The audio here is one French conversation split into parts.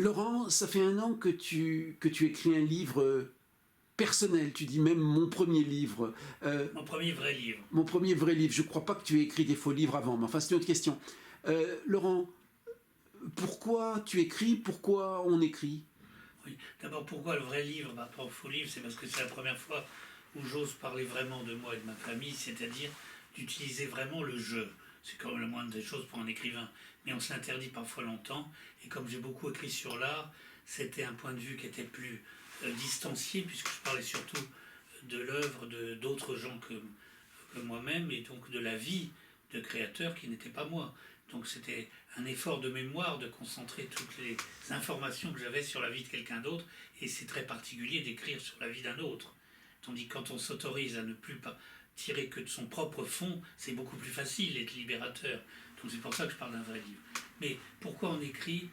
Laurent, ça fait 1 an que tu écris un livre personnel, tu dis même mon premier livre. Mon premier vrai livre. Mon premier vrai livre. Je ne crois pas que tu aies écrit des faux livres avant, mais enfin c'est une autre question. Laurent, pourquoi tu écris? Pourquoi on écrit? Oui. D'abord, pourquoi le vrai livre, pas le faux livre? C'est parce que c'est la première fois où j'ose parler vraiment de moi et de ma famille, c'est-à-dire d'utiliser vraiment le jeu. C'est quand même la moindre des choses pour un écrivain. Mais on se l'interdit parfois longtemps. Et comme j'ai beaucoup écrit sur l'art, c'était un point de vue qui était plus distancié, puisque je parlais surtout de l'œuvre d'autres gens que moi-même, et donc de la vie de créateurs qui n'étaient pas moi. Donc c'était un effort de mémoire de concentrer toutes les informations que j'avais sur la vie de quelqu'un d'autre, et c'est très particulier d'écrire sur la vie d'un autre. Tandis que quand on s'autorise à ne plus pas tirer que de son propre fond, c'est beaucoup plus facile d'être libérateur. Donc c'est pour ça que je parle d'un vrai livre. Mais pourquoi on écrit?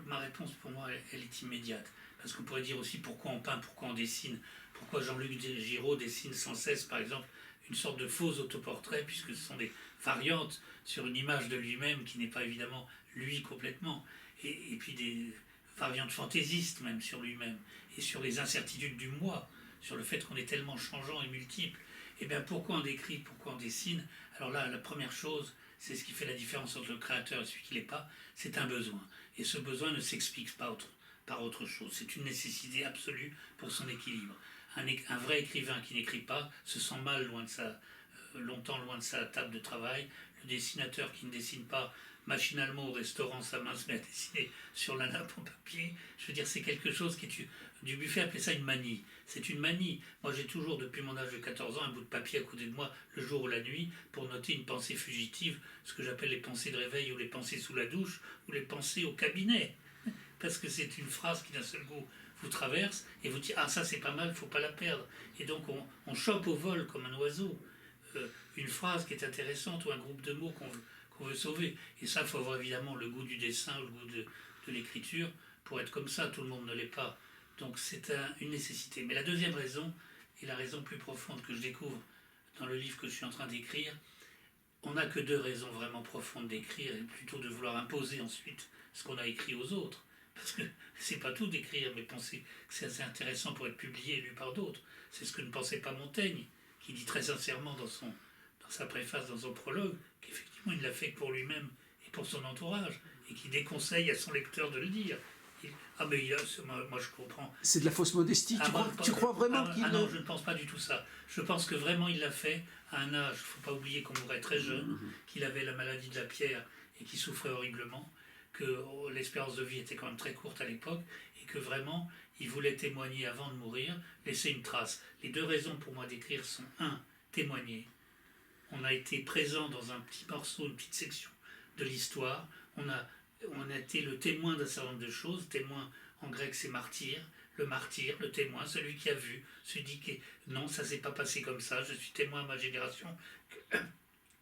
Ma réponse pour moi, elle est immédiate. Parce qu'on pourrait dire aussi pourquoi on peint, pourquoi on dessine, pourquoi Jean-Luc Giraud dessine sans cesse, par exemple, une sorte de faux autoportrait, puisque ce sont des variantes sur une image de lui-même qui n'est pas évidemment lui complètement, et puis des variantes fantaisistes même sur lui-même, et sur les incertitudes du moi, sur le fait qu'on est tellement changeant et multiple. Et bien pourquoi on écrit, pourquoi on dessine? Alors là, la première chose, c'est ce qui fait la différence entre le créateur et celui qui l'est pas, c'est un besoin. Et ce besoin ne s'explique pas par autre chose. C'est une nécessité absolue pour son équilibre. Un vrai écrivain qui n'écrit pas se sent mal longtemps loin de sa table de travail. Le dessinateur qui ne dessine pas machinalement au restaurant, sa main se met à dessiner sur la nappe en papier. Je veux dire, c'est quelque chose qui est du buffet, appeler ça une manie. C'est une manie. Moi, j'ai toujours, depuis mon âge de 14 ans, un bout de papier à côté de moi, le jour ou la nuit, pour noter une pensée fugitive, ce que j'appelle les pensées de réveil, ou les pensées sous la douche, ou les pensées au cabinet. Parce que c'est une phrase qui d'un seul coup vous traverse et vous dit ah ça c'est pas mal, il ne faut pas la perdre. Et donc on chope au vol comme un oiseau une phrase qui est intéressante ou un groupe de mots qu'on veut sauver. Et ça, il faut avoir évidemment le goût du dessin ou le goût de l'écriture pour être comme ça. Tout le monde ne l'est pas. Donc c'est une nécessité. Mais la deuxième raison, et la raison plus profonde que je découvre dans le livre que je suis en train d'écrire, on n'a que 2 raisons vraiment profondes d'écrire, et plutôt de vouloir imposer ensuite ce qu'on a écrit aux autres. Parce que c'est pas tout d'écrire, mais penser que c'est assez intéressant pour être publié et lu par d'autres. C'est ce que ne pensait pas Montaigne, qui dit très sincèrement dans sa préface, dans son prologue, qu'effectivement il l'a fait pour lui-même et pour son entourage, et qui déconseille à son lecteur de le dire. Ah mais moi je comprends. C'est de la fausse modestie, tu crois vraiment qu'il... non, je ne pense pas du tout ça. Je pense que vraiment il l'a fait à un âge, il ne faut pas oublier qu'on mourait très jeune, qu'il avait la maladie de la pierre et qu'il souffrait horriblement, que l'espérance de vie était quand même très courte à l'époque, et que vraiment il voulait témoigner avant de mourir, laisser une trace. Les 2 raisons pour moi d'écrire sont 1. Témoigner. On a été présent dans un petit morceau, une petite section de l'histoire, on a été le témoin d'un certain nombre de choses. Témoin en grec c'est martyr, le martyr, le témoin, celui qui a vu, celui qui dit non ça s'est pas passé comme ça, je suis témoin à ma génération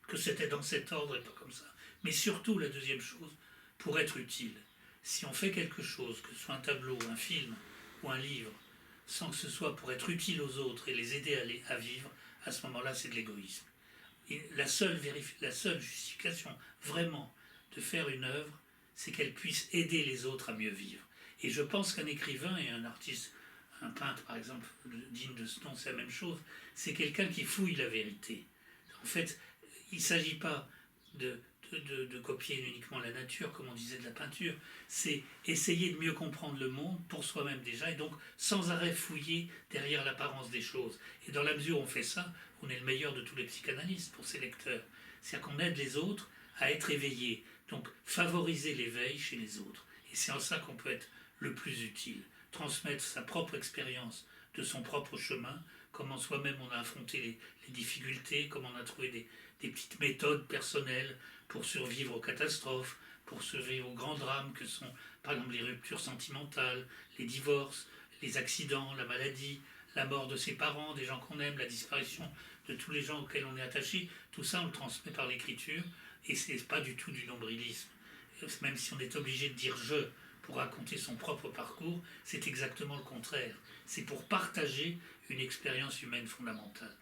que c'était dans cet ordre et pas comme ça. Mais surtout la deuxième chose, pour être utile. Si on fait quelque chose, que ce soit un tableau, un film ou un livre, sans que ce soit pour être utile aux autres et les aider à vivre, à ce moment-là, c'est de l'égoïsme. Et la seule justification, vraiment, de faire une œuvre, c'est qu'elle puisse aider les autres à mieux vivre. Et je pense qu'un écrivain et un artiste, un peintre par exemple, digne de ce nom, c'est la même chose, c'est quelqu'un qui fouille la vérité. En fait, il ne s'agit pas de copier uniquement la nature, comme on disait de la peinture, c'est essayer de mieux comprendre le monde pour soi-même déjà, et donc sans arrêt fouiller derrière l'apparence des choses. Et dans la mesure où on fait ça, on est le meilleur de tous les psychanalystes pour ses lecteurs. C'est-à-dire qu'on aide les autres à être éveillés, donc favoriser l'éveil chez les autres. Et c'est en ça qu'on peut être le plus utile. Transmettre sa propre expérience de son propre chemin, comment soi-même on a affronté les difficultés, comment on a trouvé des petites méthodes personnelles pour survivre aux catastrophes, pour survivre aux grands drames que sont par exemple les ruptures sentimentales, les divorces, les accidents, la maladie, la mort de ses parents, des gens qu'on aime, la disparition de tous les gens auxquels on est attaché. Tout ça on le transmet par l'écriture, et c'est pas du tout du nombrilisme. Même si on est obligé de dire « je » pour raconter son propre parcours, c'est exactement le contraire. C'est pour partager une expérience humaine fondamentale.